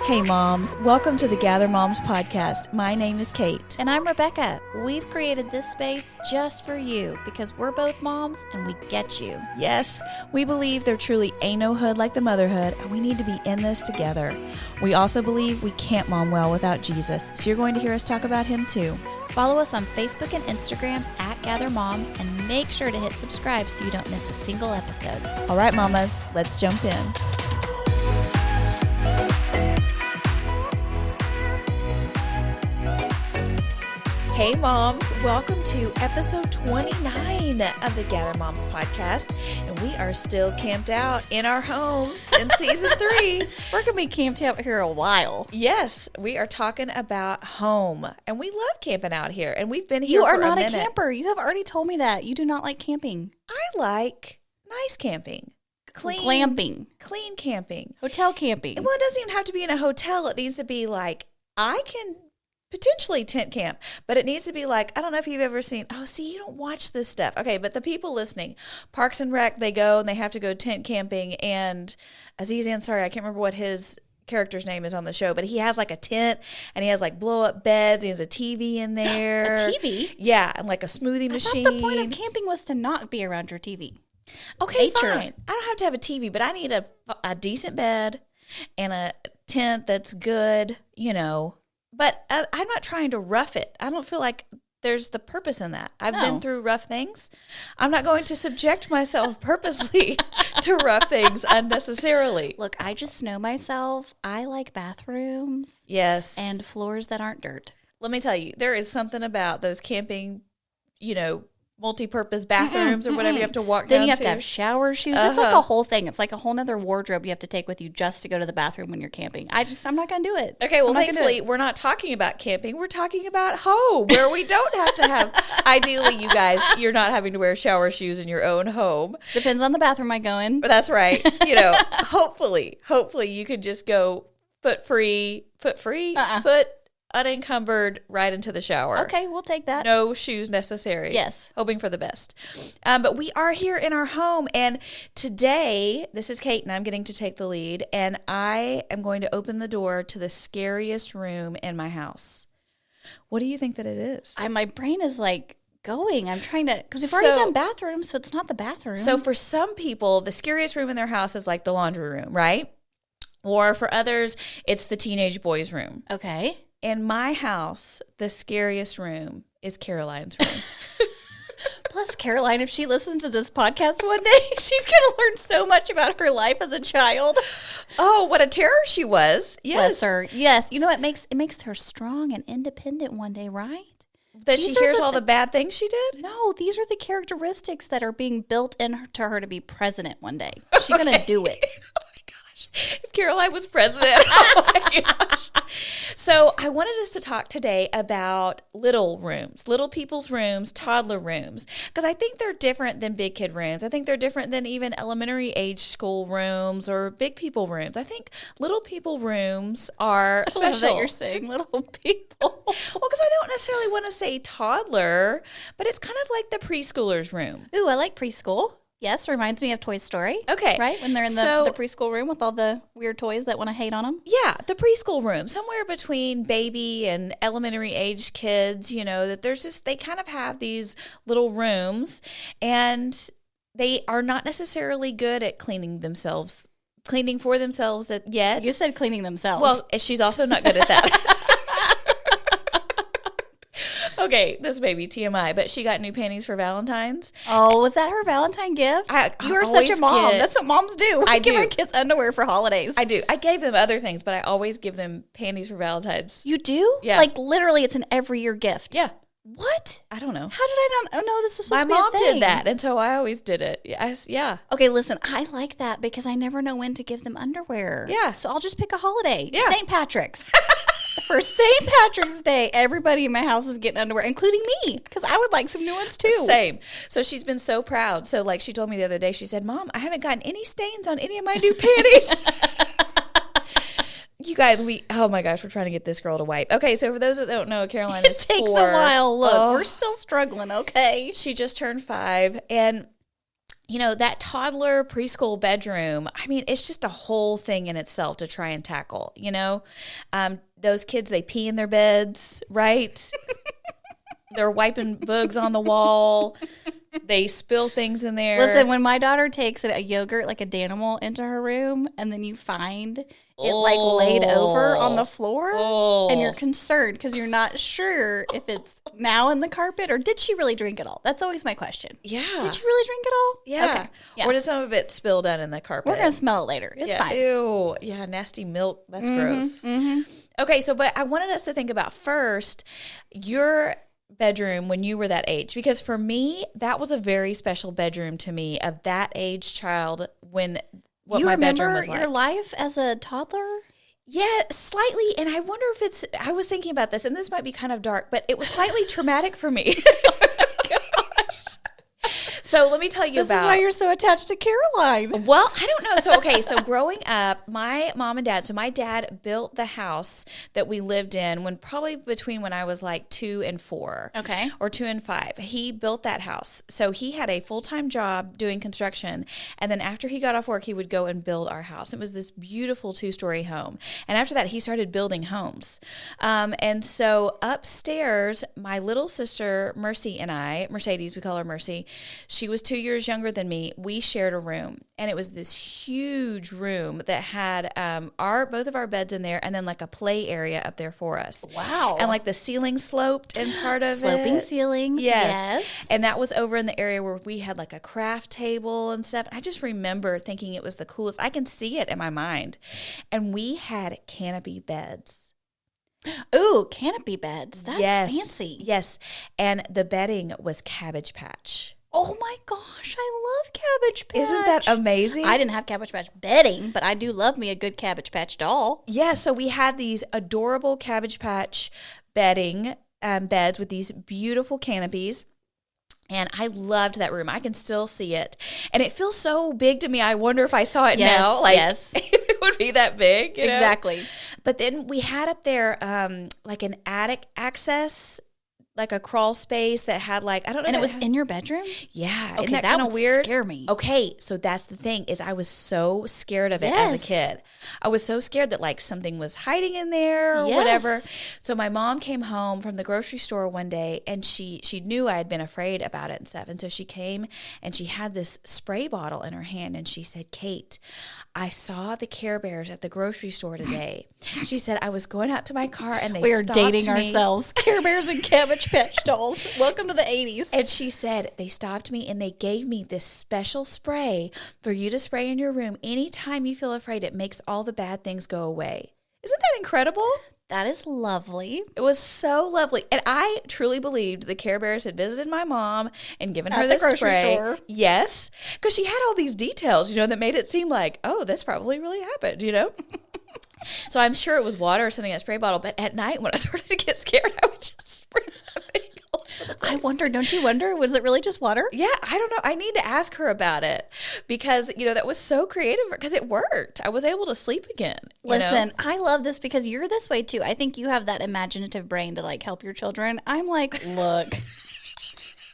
Hey moms, welcome to the Gather Moms podcast. My name is Kate. And I'm Rebecca. We've created this space just for you because we're both moms and we get you. Yes, we believe there truly ain't no hood like the motherhood, and we need to be in this together. We also believe we can't mom well without Jesus, so you're going to hear us talk about him too. Follow us on Facebook and Instagram at Gather Moms and make sure to hit subscribe so you don't miss a single episode. All right, mamas, let's jump in. Hey moms, welcome to episode 29 of the Gather Moms podcast, and we are still camped out in our homes in season 3. We're going to be camped out here a while. Yes, we are talking about home, and we love camping out here, and we've been here You for are not a a minute. camper. You have already told me that. You do not like camping. I like nice camping. Glamping. Clean camping. Hotel camping. Well, it doesn't even have to be in a hotel. It needs to be like, I can potentially tent camp, but it needs to be like, I don't know if you've ever seen, you don't watch this stuff. Okay, but the people listening, Parks and Rec, they go and they have to go tent camping, and Aziz Ansari, I can't remember what his character's name is on the show, but he has like a tent and he has like blow up beds. He has a TV in there. A TV? Yeah, and like a smoothie machine. I thought the point of camping was to not be around your TV. Okay, fine. I don't have to have a TV, but I need a decent bed and a tent that's good, But I'm not trying to rough it. I don't feel like there's the purpose in that. I've been through rough things. I'm not going to subject myself purposely to rough things unnecessarily. Look, I just know myself. I like bathrooms. Yes. And floors that aren't dirt. Let me tell you, there is something about those camping, multi-purpose bathrooms or whatever you have to walk down to. Then you have to have shower shoes. It's like a whole thing. It's like a whole nother wardrobe you have to take with you just to go to the bathroom when you're camping. I'm not going to do it. Okay, well, thankfully, we're not talking about camping. We're talking about home, where we don't have to have, ideally, you guys, you're not having to wear shower shoes in your own home. Depends on the bathroom I go in. But that's right. Hopefully you can just go foot unencumbered right into the shower. Okay, we'll take that. No shoes necessary. Yes. Hoping for the best. But we are here in our home, and today, this is Kate, and I'm getting to take the lead, and I am going to open the door to the scariest room in my house. What do you think that it is? My brain is like going. I'm trying to, because we've already done bathrooms, so it's not the bathroom. So for some people, the scariest room in their house is like the laundry room, right? Or for others, it's the teenage boys' room. Okay. In my house, the scariest room is Caroline's room. Plus, Caroline, if she listens to this podcast one day, she's going to learn so much about her life as a child. Oh, what a terror she was. Yes. Bless her. Yes. It makes her strong and independent one day, right? That she hears all the bad things she did? No, these are the characteristics that are being built into her to be president one day. She's going to do it. If Caroline was president. Oh my gosh. So I wanted us to talk today about little rooms, little people's rooms, toddler rooms, because I think they're different than big kid rooms. I think they're different than even elementary age school rooms or big people rooms. I think little people rooms are special. I love that you're saying little people. Well, because I don't necessarily want to say toddler, but it's kind of like the preschooler's room. Ooh, I like preschool. Yes, reminds me of Toy Story. Okay. Right? When they're in the preschool room with all the weird toys that want to hate on them. Yeah, the preschool room, somewhere between baby and elementary age kids, that they kind of have these little rooms, and they are not necessarily good at cleaning for themselves yet. You said cleaning themselves. Well, she's also not good at that. Okay, this may be TMI, but she got new panties for Valentine's. Oh, was that her Valentine gift? You are such a mom. That's what moms do. We give our kids underwear for holidays. I do. I gave them other things, but I always give them panties for Valentine's. You do? Yeah. Like literally, it's an every year gift. Yeah. What? I don't know. How did I not know this was supposed to be a thing? My mom did that, and so I always did it. Yes, yeah. Okay, listen, I like that because I never know when to give them underwear. Yeah. So I'll just pick a holiday. Yeah. St. Patrick's. For St. Patrick's Day, everybody in my house is getting underwear, including me, because I would like some new ones too. Same. So she's been so proud. So like she told me the other day, she said, "Mom, I haven't gotten any stains on any of my new panties." You guys, oh my gosh, we're trying to get this girl to wipe. Okay, so for those that don't know, Caroline is 4. It takes a while. Look, we're still struggling, okay? She just turned 5, and that toddler preschool bedroom, I mean, it's just a whole thing in itself to try and tackle, those kids, they pee in their beds, right? They're wiping bugs on the wall. They spill things in there. Listen, when my daughter takes a yogurt, like a Danimal, into her room, and then you find it like laid over on the floor, and you're concerned because you're not sure if it's now in the carpet or did she really drink it all? That's always my question. Yeah. Did she really drink it all? Yeah. Okay. Yeah. Or did some of it spill down in the carpet? We're going to smell it later. It's fine. Ew. Yeah, nasty milk. That's gross. Mm-hmm. Okay, but I wanted us to think about first your bedroom when you were that age, because for me that was a very special bedroom to me, of that age child, when what my bedroom was like. You remember your life as a toddler? Yeah, slightly. And I wonder if I was thinking about this, and this might be kind of dark, but it was slightly traumatic for me. So let me tell you This is why you're so attached to Caroline. Well, I don't know. So growing up, my mom and dad, my dad built the house that we lived in probably between when I was like 2 and 4. Okay. Or 2 and 5. He built that house. So he had a full-time job doing construction. And then after he got off work, he would go and build our house. It was this beautiful 2-story home. And after that, he started building homes. And so upstairs, my little sister, Mercy, and I, Mercedes, we call her Mercy, she was 2 years younger than me. We shared a room, and it was this huge room that had both of our beds in there, and then like a play area up there for us. Wow! And like the ceiling sloped in part of sloping ceilings. Yes, and that was over in the area where we had like a craft table and stuff. I just remember thinking it was the coolest. I can see it in my mind, and we had canopy beds. Ooh, canopy beds. That's fancy. Yes, and the bedding was Cabbage Patch. Oh my gosh, I love Cabbage Patch. Isn't that amazing? I didn't have Cabbage Patch bedding, but I do love me a good Cabbage Patch doll. Yeah, so we had these adorable Cabbage Patch bedding beds with these beautiful canopies. And I loved that room. I can still see it. And it feels so big to me. I wonder if I saw it now. If it would be that big. Exactly. But then we had up there like an attic access, like a crawl space that had like, I don't know. And it was in your bedroom? Yeah. Okay, Isn't that that kind of would weird? scare me. Okay, so that's the thing, is I was so scared of it as a kid. I was so scared that like something was hiding in there or whatever. So my mom came home from the grocery store one day, and she knew I had been afraid about it and stuff. And so she came and she had this spray bottle in her hand, and she said, "Kate, I saw the Care Bears at the grocery store today." She said, "I was going out to my car and they We are stopped dating me." ourselves. Care Bears and Cabbage Patch dolls. Welcome to the 80s. And she said, "They stopped me and they gave me this special spray for you to spray in your room. Anytime you feel afraid, it makes all the bad things go away." Isn't that incredible? That is lovely. It was so lovely. And I truly believed the Care Bears had visited my mom and given her At the this grocery spray. store. Yes. Because she had all these details, that made it seem like, oh, this probably really happened, So I'm sure it was water or something in that spray bottle. But at night when I started to get scared, I would just spray that thing all over the place. I wonder, don't you wonder, was it really just water? Yeah, I don't know. I need to ask her about it because, that was so creative because it worked. I was able to sleep again. Listen, I love this because you're this way too. I think you have that imaginative brain to like help your children. I'm like, look,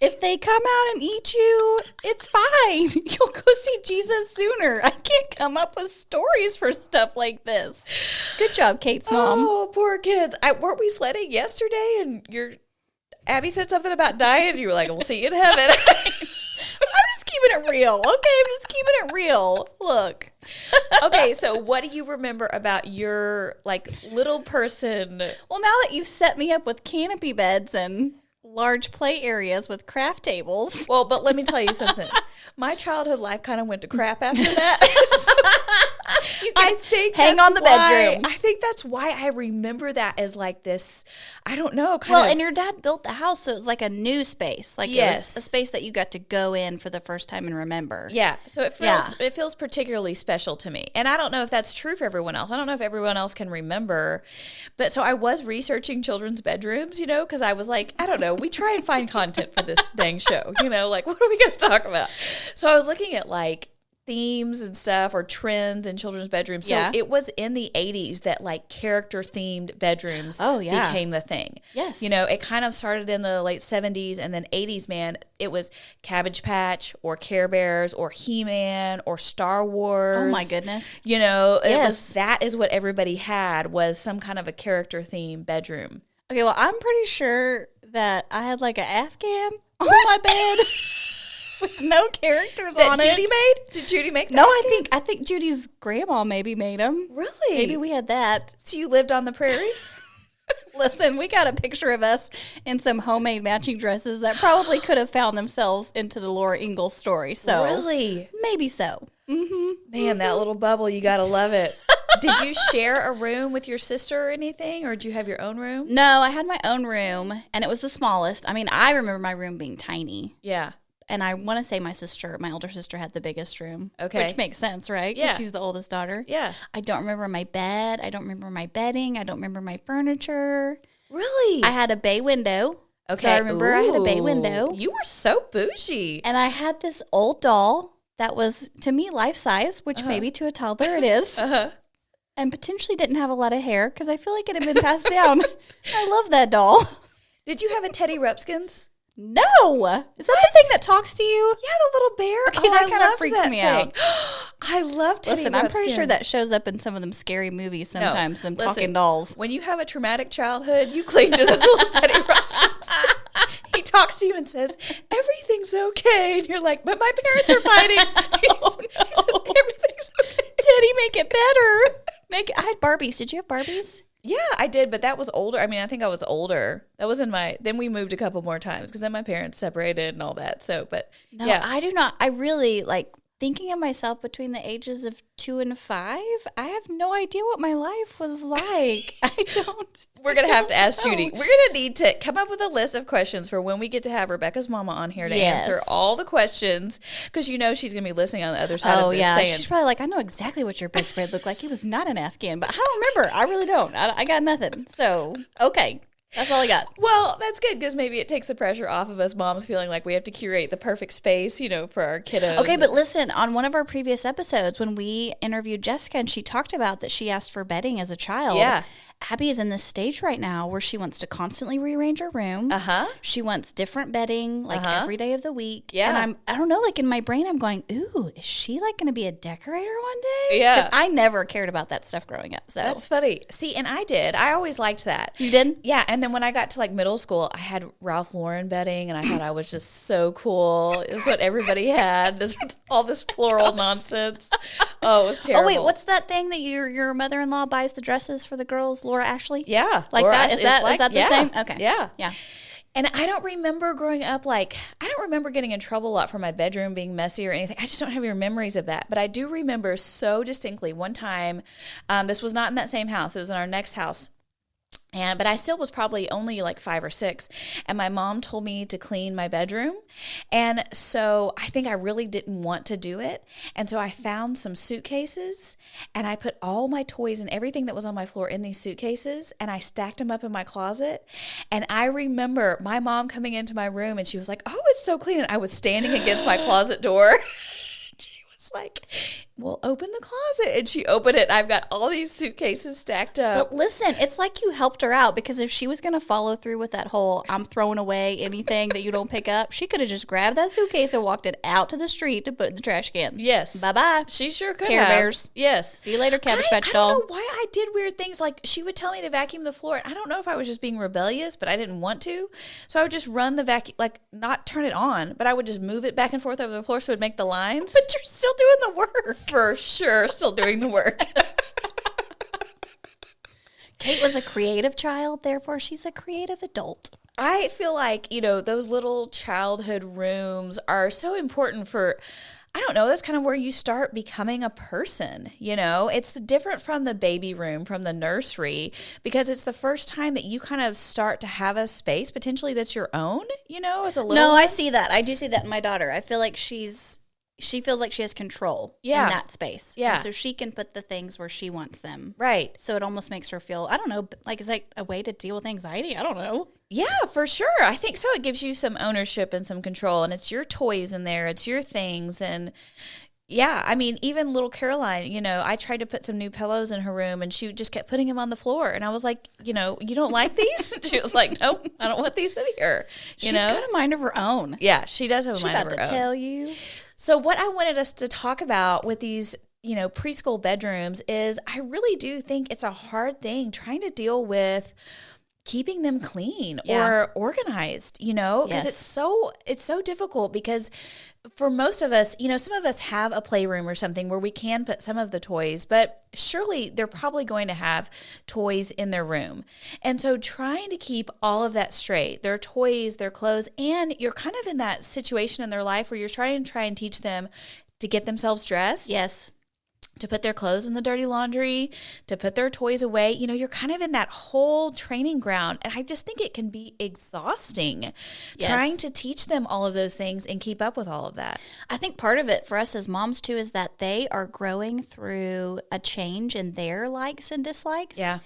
if they come out and eat you, it's fine. You'll go see Jesus sooner. I can't come up with stories for stuff like this. Good job, Kate's mom. Oh, poor kids. Weren't we sledding yesterday and Abby said something about dying and you were like, "We'll see you in heaven." I'm just keeping it real, okay? I'm just keeping it real. Look. Okay, so what do you remember about your little person? Well, now that you've set me up with canopy beds and large play areas with craft tables. Well, but let me tell you something. My childhood life kind of went to crap after that. I think hang on the bedroom. I think that's why I remember that as like this, I don't know, and your dad built the house, so it was like a new space. Like it was a space that you got to go in for the first time and remember. Yeah. So it feels particularly special to me. And I don't know if that's true for everyone else. I don't know if everyone else can remember. But so I was researching children's bedrooms, because I was like, I don't know, we try and find content for this dang show, what are we going to talk about? So I was looking at themes and stuff or trends in children's bedrooms. So it was in the 80s that like character themed bedrooms became the thing. Yes. You know, it kind of started in the late 70s and then 80s, man. It was Cabbage Patch or Care Bears or He-Man or Star Wars. Oh my goodness. You know, that is what everybody had, was some kind of a character theme bedroom. Okay, well, I'm pretty sure that I had like an Afghan on my bed. With no characters on it. Judy made? Did Judy make that? No, I think Judy's grandma maybe made them. Really? Maybe we had that. So you lived on the prairie? Listen, we got a picture of us in some homemade matching dresses that probably could have found themselves into the Laura Ingalls story. So really? Maybe so. Mm-hmm. Man, that little bubble, you got to love it. Did you share a room with your sister or anything, or did you have your own room? No, I had my own room, and it was the smallest. I mean, I remember my room being tiny. Yeah. And I want to say my older sister, had the biggest room. Okay. Which makes sense, right? Yeah. She's the oldest daughter. Yeah. I don't remember my bed. I don't remember my bedding. I don't remember my furniture. Really? I had a bay window. Okay. So I remember I had a bay window. You were so bougie. And I had this old doll that was, to me, life size, which maybe to a toddler it is. And potentially didn't have a lot of hair because I feel like it had been passed down. I love that doll. Did you have a Teddy Rumpkins? No. Is that the thing that talks to you? Yeah, the little bear. Okay, that kind of freaks me out. I love Teddy Listen, Rumpkins. I'm pretty sure that shows up in some of them scary movies sometimes, them talking dolls. When you have a traumatic childhood, you cling to this little Teddy Rumpkins. He talks to you and says, everything's okay. And you're like, but my parents are fighting. He says, everything's okay. Teddy, make it better. I had Barbies. Did you have Barbies? Yeah, I did, but that was older. I mean, I think I was older. That was then we moved a couple more times because then my parents separated and all that. So, but no, yeah. I do not. I really thinking of myself between the ages of 2 and 5. I have no idea what my life was like. I don't. We're going to have to ask Judy. We're going to need to come up with a list of questions for when we get to have Rebecca's mama on here to answer all the questions, because you know she's going to be listening on the other side of this saying. She's probably like, I know exactly what your bedspread looked like. It was not an Afghan, but I don't remember. I really don't. I got nothing. So, okay. That's all I got. Well, that's good because maybe it takes the pressure off of us moms feeling like we have to curate the perfect space, for our kiddos. Okay, but listen, on one of our previous episodes when we interviewed Jessica and she talked about that she asked for bedding as a child. Yeah. Abby is in this stage right now where she wants to constantly rearrange her room. She wants different bedding every day of the week. Yeah. And I don't know, in my brain I'm going, ooh, is she going to be a decorator one day? Yeah. Because I never cared about that stuff growing up. So that's funny. See, and I did. I always liked that. You did? Yeah. And then when I got to middle school, I had Ralph Lauren bedding and I thought I was just so cool. It was what everybody had. All this floral nonsense. Oh, it was terrible. Oh, wait, what's that thing that your mother-in-law buys the dresses for the girls? Laura Ashley? Yeah. Like Laura that? Ashley. Is that the same? Okay. Yeah. Yeah. And I don't remember growing up, I don't remember getting in trouble a lot for my bedroom being messy or anything. I just don't have any memories of that. But I do remember so distinctly one time, this was not in that same house. It was in our next house. But I still was probably only 5 or 6. And my mom told me to clean my bedroom. And so I think I really didn't want to do it. And so I found some suitcases and I put all my toys and everything that was on my floor in these suitcases. And I stacked them up in my closet. And I remember my mom coming into my room and she was like, oh, it's so clean. And I was standing against my closet door. She was like, well, open the closet. And she opened it. And I've got all these suitcases stacked up. But listen, it's like you helped her out, because if she was going to follow through with that whole I'm throwing away anything that you don't pick up, she could have just grabbed that suitcase and walked it out to the street to put in the trash can. Yes. Bye-bye. She sure could Care have. Bears. Yes. See you later, Cabbage Patch doll. I don't know why I did weird things. She would tell me to vacuum the floor. I don't know if I was just being rebellious, but I didn't want to. So I would just run the vacuum, not turn it on, but I would just move it back and forth over the floor so it would make the lines. But you're still doing the work. For sure. Still doing the work. Kate was a creative child, therefore she's a creative adult. I feel like, those little childhood rooms are so important for, I don't know, that's kind of where you start becoming a person, It's different from the baby room, from the nursery, because it's the first time that you kind of start to have a space potentially that's your own, as a little No, one. I see that. I do see that in my daughter. I feel like she feels like she has control in that space. Yeah. And so she can put the things where she wants them. Right. So it almost makes her feel, I don't know, is that a way to deal with anxiety? I don't know. Yeah, for sure. I think so. It gives you some ownership and some control, and it's your toys in there. It's your things. And Yeah, I mean, even little Caroline, I tried to put some new pillows in her room and she just kept putting them on the floor. And I was like, you don't like these? She was like, nope, I don't want these in here. She's got a mind of her own. Yeah, she does have a mind of her own. She's about to tell you. So what I wanted us to talk about with these, preschool bedrooms is I really do think it's a hard thing trying to deal with keeping them clean or organized, because it's so difficult because for most of us, some of us have a playroom or something where we can put some of the toys, but surely they're probably going to have toys in their room. And so trying to keep all of that straight, their toys, their clothes, and you're kind of in that situation in their life where you're trying to teach them to get themselves dressed. Yes. To put their clothes in the dirty laundry, to put their toys away. You're kind of in that whole training ground. And I just think it can be exhausting trying to teach them all of those things and keep up with all of that. I think part of it for us as moms, too, is that they are growing through a change in their likes and dislikes. Yeah.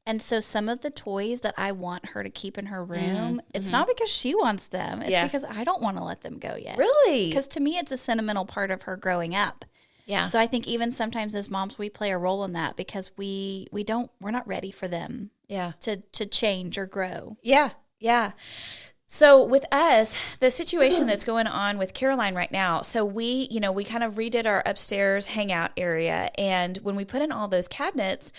And so some of the toys that I want her to keep in her room, it's not because she wants them. It's because I don't want to let them go yet. Really? Because to me, it's a sentimental part of her growing up. Yeah. So I think even sometimes as moms, we play a role in that because we're not ready for them to change or grow. Yeah. Yeah. So with us, the situation that's going on with Caroline right now, so we kind of redid our upstairs hangout area. And when we put in all those cabinets,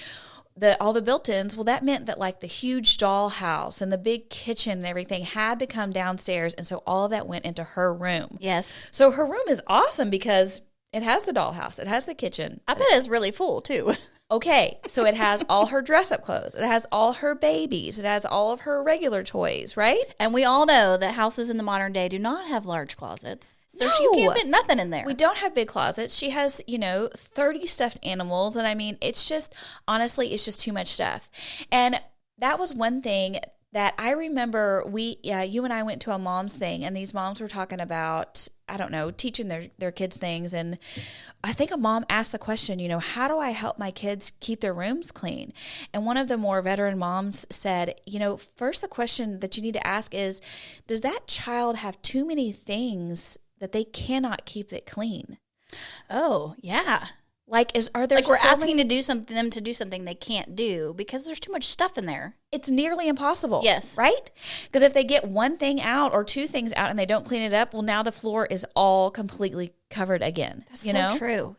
all the built-ins, well, that meant that like the huge dollhouse and the big kitchen and everything had to come downstairs. And so all of that went into her room. Yes. So her room is awesome because it has the dollhouse. It has the kitchen. I bet it's really full, too. Okay, so it has all her dress-up clothes. It has all her babies. It has all of her regular toys, right? And we all know that houses in the modern day do not have large closets. So you can't fit nothing in there. We don't have big closets. She has, 30 stuffed animals. And I mean, it's just, honestly, it's just too much stuff. And that was one thing that I remember you and I went to a mom's thing, and these moms were talking about, I don't know, teaching their kids things. And I think a mom asked the question, how do I help my kids keep their rooms clean? And one of the more veteran moms said, first the question that you need to ask is, does that child have too many things that they cannot keep it clean? Oh, yeah. Are there we're asking them to do something they can't do because there's too much stuff in there. It's nearly impossible. Yes. Right? Because if they get one thing out or two things out and they don't clean it up, well, now the floor is all completely covered again. That's so true.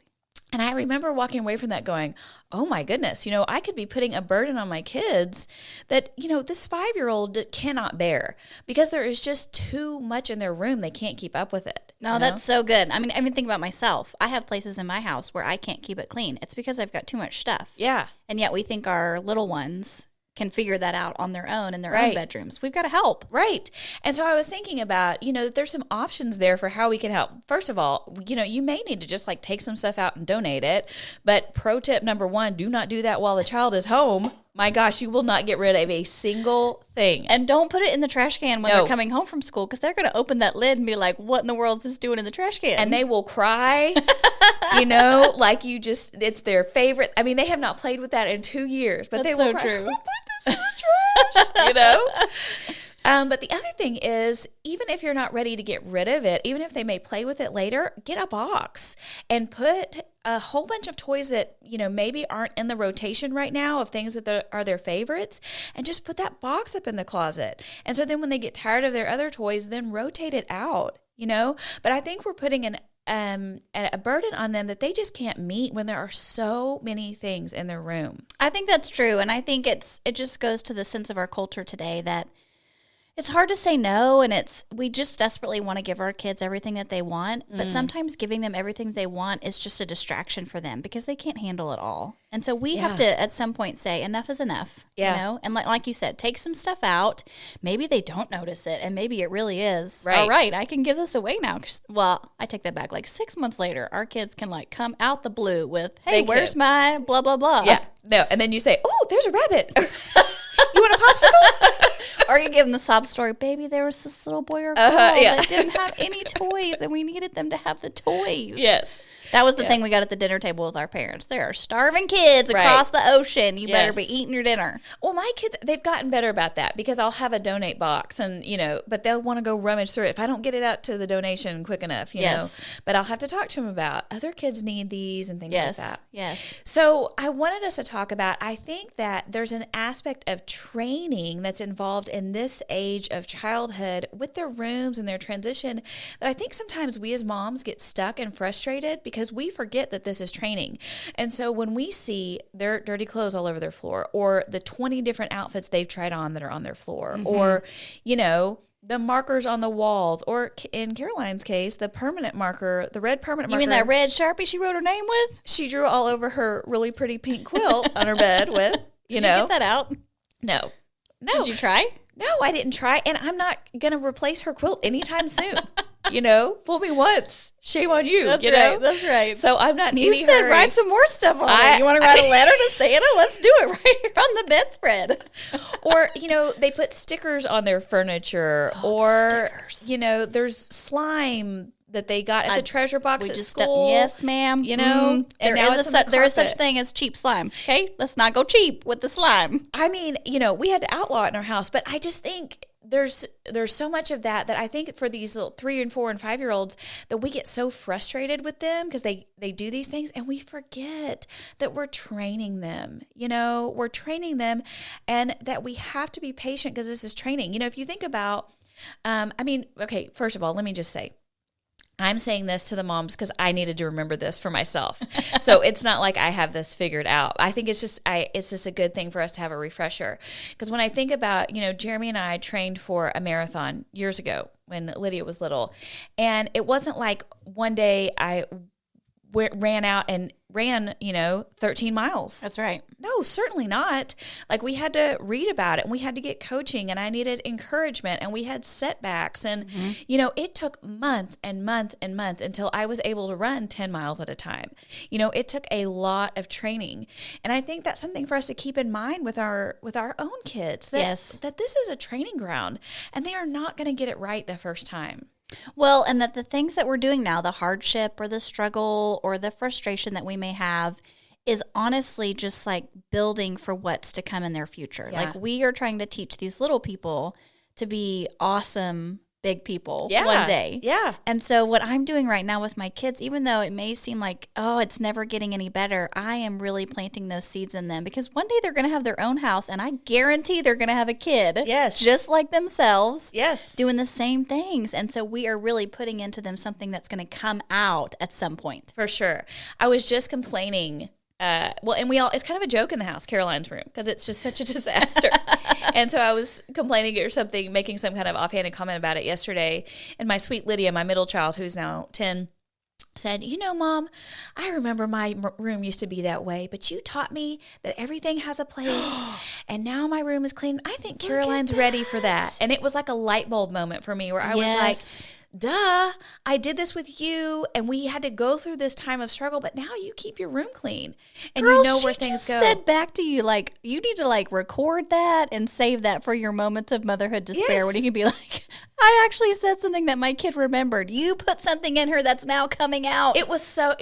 And I remember walking away from that going, oh my goodness, I could be putting a burden on my kids that, this 5-year-old cannot bear because there is just too much in their room. They can't keep up with it. No, that's so good. I mean, I even think about myself. I have places in my house where I can't keep it clean. It's because I've got too much stuff. Yeah. And yet we think our little ones can figure that out on their own in their own bedrooms. We've got to help. Right. And so I was thinking about, that there's some options there for how we can help. First of all, you may need to just take some stuff out and donate it. But pro tip number 1, do not do that while the child is home. My gosh, you will not get rid of a single thing. And don't put it in the trash can when they're coming home from school because they're going to open that lid and be like, what in the world is this doing in the trash can? And they will cry, it's their favorite. I mean, they have not played with that in 2 years, but That's they will so cry. true. Who put this in the trash? But the other thing is, even if you're not ready to get rid of it, even if they may play with it later, get a box and put a whole bunch of toys that, maybe aren't in the rotation right now of things that are their favorites, and just put that box up in the closet. And so then when they get tired of their other toys, then rotate it out, But I think we're putting a burden on them that they just can't meet when there are so many things in their room. I think that's true. And I think it just goes to the sense of our culture today that it's hard to say no, and we just desperately want to give our kids everything that they want, but sometimes giving them everything they want is just a distraction for them because they can't handle it all. And so we have to, at some point, say enough is enough, And like you said, take some stuff out. Maybe they don't notice it, and maybe it really is. Right. All right, I can give this away now. Well, I take that back. 6 months later, our kids can come out the blue with, hey, where's my blah, blah, blah. Yeah, no, and then you say, oh, there's a rabbit. You want a popsicle? Or you give them the sob story, baby, there was this little boy or girl that didn't have any toys, and we needed them to have the toys. Yes. That was the thing we got at the dinner table with our parents. There are starving kids across the ocean. You better be eating your dinner. Well, my kids, they've gotten better about that because I'll have a donate box and, but they'll want to go rummage through it if I don't get it out to the donation quick enough, you know. But I'll have to talk to them about other kids need these and things like that. Yes. So I wanted us to talk about, I think that there's an aspect of training that's involved in this age of childhood with their rooms and their transition that I think sometimes we as moms get stuck and frustrated because we forget that this is training. And so when we see their dirty clothes all over their floor or the 20 different outfits they've tried on that are on their floor or, the markers on the walls, or in Caroline's case, the permanent marker, the red permanent marker. You mean that red Sharpie she wrote her name with? She drew all over her really pretty pink quilt on her bed with, Did you get that out? No. Did you try? No, I didn't try, and I'm not going to replace her quilt anytime soon. Fool me once, shame on you. That's right. So I'm not. You said hurry. Write some more stuff on it. You want to write a letter to Santa? Let's do it right here on the bedspread. Or they put stickers on their furniture, or there's slime that they got at the treasure box at school. Yes, ma'am. And there is such thing as cheap slime. Okay, let's not go cheap with the slime. I mean, we had to outlaw it in our house, but I just think there's so much of that I think for these little 3 and 4 and 5-year-olds that we get so frustrated with them because they do these things and we forget that we're training them. We're training them, and that we have to be patient because this is training. If you think about, okay, first of all, let me just say, I'm saying this to the moms because I needed to remember this for myself. So it's not like I have this figured out. I think it's just a good thing for us to have a refresher. Because when I think about, Jeremy and I trained for a marathon years ago when Lydia was little. And it wasn't like one day I ran out and ran, 13 miles. That's right. No, certainly not. Like, we had to read about it and we had to get coaching and I needed encouragement and we had setbacks. And, it took months and months and months until I was able to run 10 miles at a time. It took a lot of training. And I think that's something for us to keep in mind with our own kids. That this is a training ground and they are not going to get it right the first time. Well, and that the things that we're doing now, the hardship or the struggle or the frustration that we may have is honestly just like building for what's to come in their future. Yeah. Like, we are trying to teach these little people to be awesome big people one day. Yeah. And so what I'm doing right now with my kids, even though it may seem like, it's never getting any better, I am really planting those seeds in them because one day they're going to have their own house and I guarantee they're going to have a kid. Yes. Just like themselves. Yes. Doing the same things. And so we are really putting into them something that's going to come out at some point. For sure. I was just complaining. It's kind of a joke in the house, Caroline's room, because it's just such a disaster. And so I was complaining or something, making some kind of offhanded comment about it yesterday. And my sweet Lydia, my middle child, who's now 10, said, Mom, I remember my room used to be that way, but you taught me that everything has a place, and now my room is clean. I think Caroline's ready for that. And it was like a light bulb moment for me where I was like, duh, I did this with you and we had to go through this time of struggle, but now you keep your room clean and Girl, you know where things go. Said back to you, like, you need to record that and save that for your moments of motherhood despair when you can be like, I actually said something that my kid remembered. You put something in her that's now coming out. It was so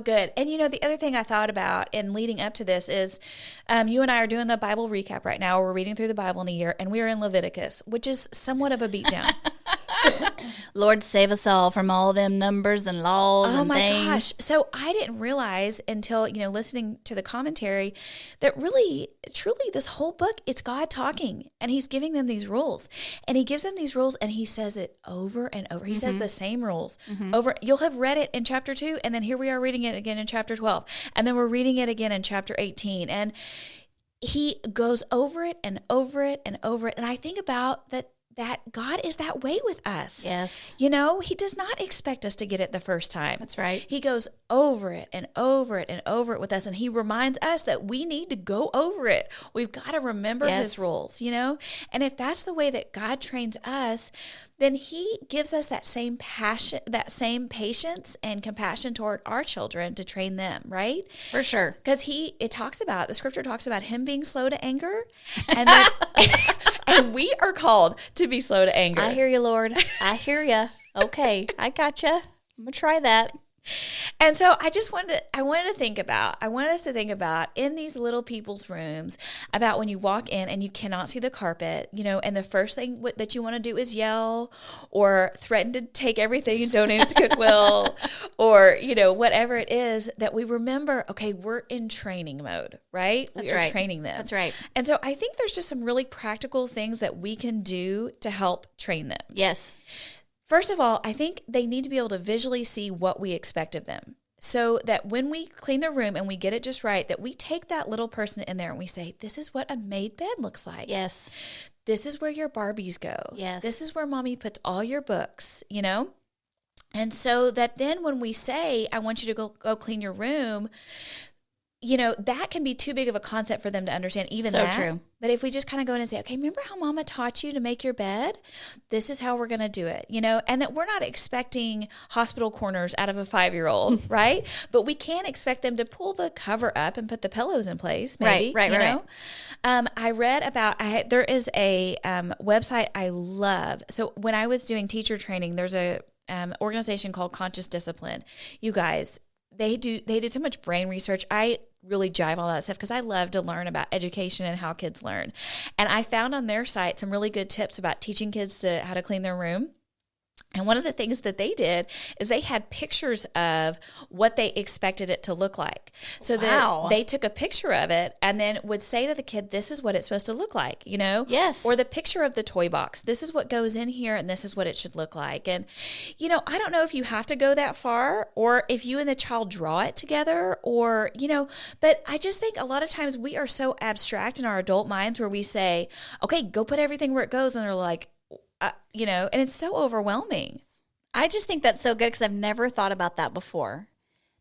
good. And the other thing I thought about in leading up to this is you and I are doing the Bible recap right now. We're reading through the Bible in a year and we are in Leviticus, which is somewhat of a beatdown. Lord save us all from all them numbers and laws and things. Oh my gosh. So I didn't realize until, listening to the commentary that really, truly this whole book, it's God talking and he's giving them these rules and he gives them these rules and he says it over and over. He says the same rules over. You'll have read it in chapter 2 and then here we are reading it again in chapter 12 and then we're reading it again in chapter 18 and he goes over it and over it and over it. And I think about that God is that way with us. Yes. He does not expect us to get it the first time. That's right. He goes over it and over it and over it with us. And he reminds us that we need to go over it. We've got to remember his rules, And if that's the way that God trains us, then he gives us that same passion, that same patience and compassion toward our children to train them, right? For sure. Because the scripture talks about him being slow to anger and that, and we are called to be slow to anger. I hear you, Lord. I hear you. Okay, I gotcha. I'm going to try that. And so I wanted us to think about in these little people's rooms about when you walk in and you cannot see the carpet, and the first thing that you want to do is yell or threaten to take everything and donate it to Goodwill or, whatever it is, that we remember, okay, we're in training mode, right? That's we are right. training them. That's right. And so I think there's just some really practical things that we can do to help train them. Yes. First of all, I think they need to be able to visually see what we expect of them. So that when we clean their room and we get it just right, that we take that little person in there and we say, this is what a made bed looks like. Yes. This is where your Barbies go. Yes. This is where mommy puts all your books, And so that then when we say, I want you to go clean your room, that can be too big of a concept for them to understand, even so that. True. But if we just kind of go in and say, okay, remember how mama taught you to make your bed? This is how we're going to do it, and that we're not expecting hospital corners out of a 5-year-old, right? But we can expect them to pull the cover up and put the pillows in place, maybe, Right. I read about, there is a website I love. So when I was doing teacher training, there's a organization called Conscious Discipline. You guys, they did so much brain research. I really jive all that stuff because I love to learn about education and how kids learn. And I found on their site some really good tips about teaching kids how to clean their room. And one of the things that they did is they had pictures of what they expected it to look like. So that they took a picture of it and then would say to the kid, this is what it's supposed to look like, Yes. Or the picture of the toy box. This is what goes in here and this is what it should look like. And, I don't know if you have to go that far or if you and the child draw it together or, but I just think a lot of times we are so abstract in our adult minds where we say, okay, go put everything where it goes. And they're like, and it's so overwhelming. I just think that's so good because I've never thought about that before.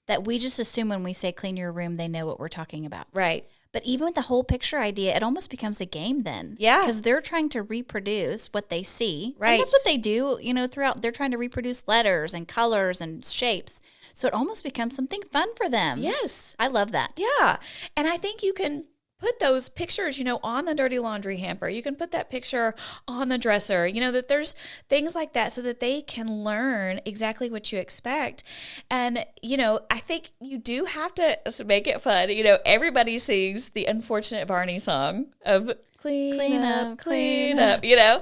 That we just assume when we say clean your room, they know what we're talking about. Right. But even with the whole picture idea, it almost becomes a game then. Yeah. Because they're trying to reproduce what they see. Right. And that's what they do, throughout. They're trying to reproduce letters and colors and shapes. So it almost becomes something fun for them. Yes. I love that. Yeah. And I think you can put those pictures, on the dirty laundry hamper. You can put that picture on the dresser, that there's things like that so that they can learn exactly what you expect. And, I think you do have to make it fun. Everybody sings the unfortunate Barney song of clean up,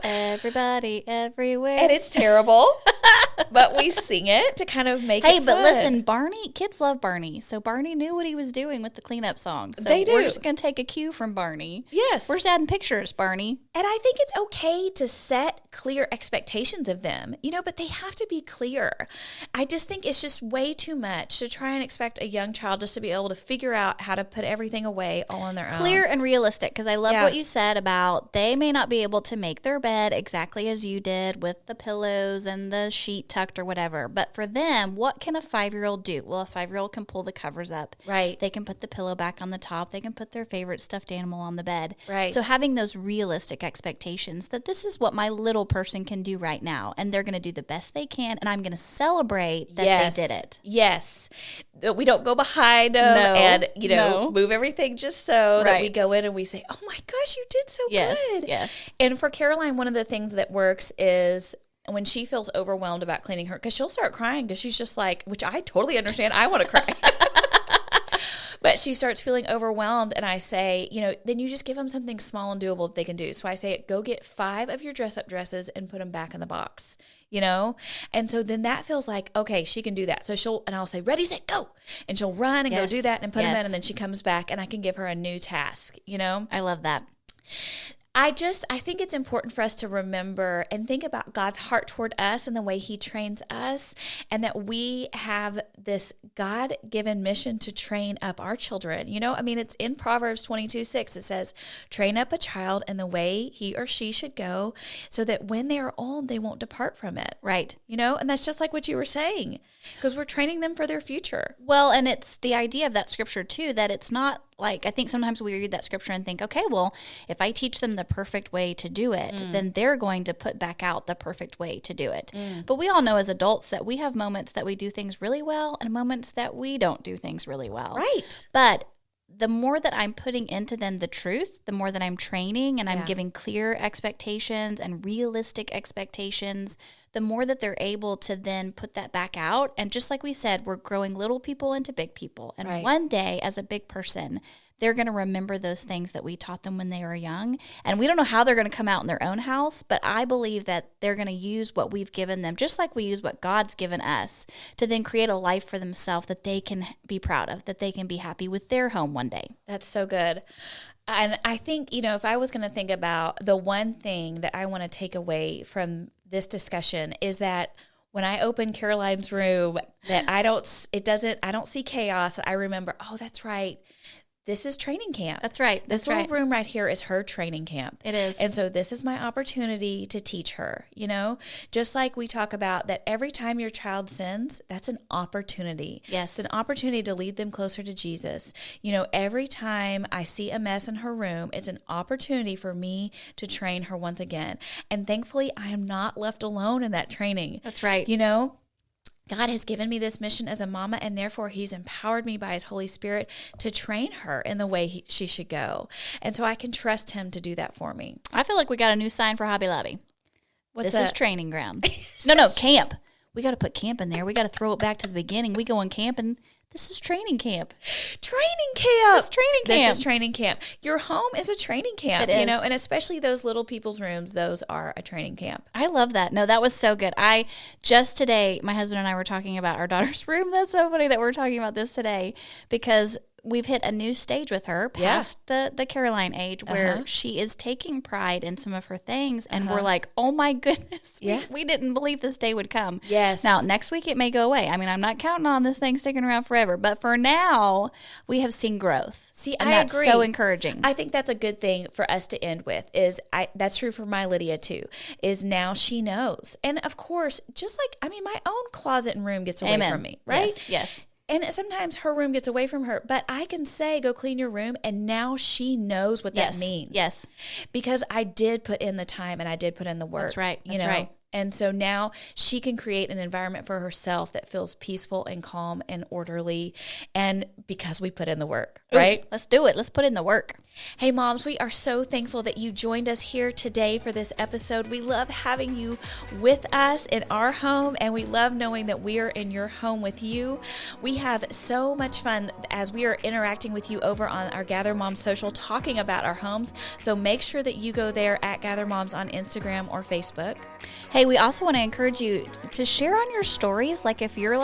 Everybody, everywhere. And it's terrible, but we sing it to kind of make it fun. But listen, kids love Barney. So Barney knew what he was doing with the cleanup song. So they do. We're just going to take a cue from Barney. Yes. We're just adding pictures, Barney. And I think it's okay to set clear expectations of them, but they have to be clear. I just think it's just way too much to try and expect a young child just to be able to figure out how to put everything away all on their own. Clear and realistic, because I love what you said about they may not be able to make their bed exactly as you did with the pillows and the sheet tucked or whatever. But for them, what can a 5-year-old do? Well, a 5-year-old can pull the covers up. Right. They can put the pillow back on the top. They can put their favorite stuffed animal on the bed. Right. So having those realistic expectations that this is what my little person can do right now, and they're going to do the best they can, and I'm going to celebrate that they did it. Yes. We don't go behind them and, move everything just so that we go in and we say, oh my gosh, you did so good. Yes. And for Caroline, one of the things that works is when she feels overwhelmed about cleaning her, because she'll start crying because she's just like, which I totally understand, I want to cry. But she starts feeling overwhelmed, and I say, then you just give them something small and doable that they can do. So I say, go get 5 of your dress-up dresses and put them back in the box, And so then that feels like, okay, she can do that. So I'll say, ready, set, go. And she'll run and go do that and put them in, and then she comes back, and I can give her a new task, I love that. I think it's important for us to remember and think about God's heart toward us and the way he trains us, and that we have this God-given mission to train up our children. It's in Proverbs 22:6. It says, train up a child in the way he or she should go so that when they are old, they won't depart from it. Right. And that's just like what you were saying, because we're training them for their future. Well, and it's the idea of that scripture too, that it's not like, I think sometimes we read that scripture and think, okay, well, if I teach them the perfect way to do it, then they're going to put back out the perfect way to do it. But we all know as adults that we have moments that we do things really well and moments that we don't do things really well. Right. But the more that I'm putting into them the truth, the more that I'm training and I'm giving clear expectations and realistic expectations, the more that they're able to then put that back out. And just like we said, we're growing little people into big people. And one day, as a big person, they're going to remember those things that we taught them when they were young. And we don't know how they're going to come out in their own house, but I believe that they're going to use what we've given them, just like we use what God's given us, to then create a life for themselves that they can be proud of, that they can be happy with their home one day. That's so good. And I think, if I was going to think about the one thing that I want to take away from this discussion is that when I open Caroline's room, that I don't see chaos. I remember, oh, that's right. This is training camp. That's right. This little room right here is her training camp. It is. And so this is my opportunity to teach her, just like we talk about that every time your child sins, that's an opportunity. Yes. It's an opportunity to lead them closer to Jesus. Every time I see a mess in her room, it's an opportunity for me to train her once again. And thankfully, I am not left alone in that training. That's right. God has given me this mission as a mama, and therefore he's empowered me by his Holy Spirit to train her in the way she should go. And so I can trust him to do that for me. I feel like we got a new sign for Hobby Lobby. This is training ground. Camp. We got to put camp in there. We got to throw it back to the beginning. We going camping. This is training camp. Training camp. It's training camp. This is training camp. Your home is a training camp, It is. And especially those little people's rooms, those are a training camp. I love that. No, that was so good. Just today, my husband and I were talking about our daughter's room. That's so funny that we're talking about this today because we've hit a new stage with her past the Caroline age where she is taking pride in some of her things. And we're like, oh my goodness, we didn't believe this day would come. Yes. Now, next week it may go away. I mean, I'm not counting on this thing sticking around forever. But for now, we have seen growth. See, and I that's agree. so encouraging. I think that's a good thing for us to end with that's true for my Lydia too, is now she knows. And of course, just like, my own closet and room gets away from me, right? Yes. And sometimes her room gets away from her, but I can say, go clean your room. And now she knows what that means. Yes. Because I did put in the time and I did put in the work. That's right. That's right. And so now she can create an environment for herself that feels peaceful and calm and orderly. And because we put in the work, right? Ooh, let's do it. Let's put in the work. Hey, moms, we are so thankful that you joined us here today for this episode. We love having you with us in our home, and we love knowing that we are in your home with you. We have so much fun as we are interacting with you over on our Gather Moms social, talking about our homes. So make sure that you go there at Gather Moms on Instagram or Facebook. Hey, we also want to encourage you to share on your stories. Like if you're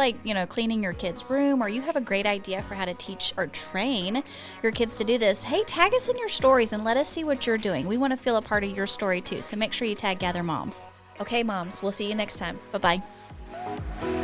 cleaning your kid's room, or you have a great idea for how to teach or train your kids to do this, hey, tag us in your stories and let us see what you're doing. We want to feel a part of your story too. So make sure you tag Gather Moms. Okay, moms, we'll see you next time. Bye-bye.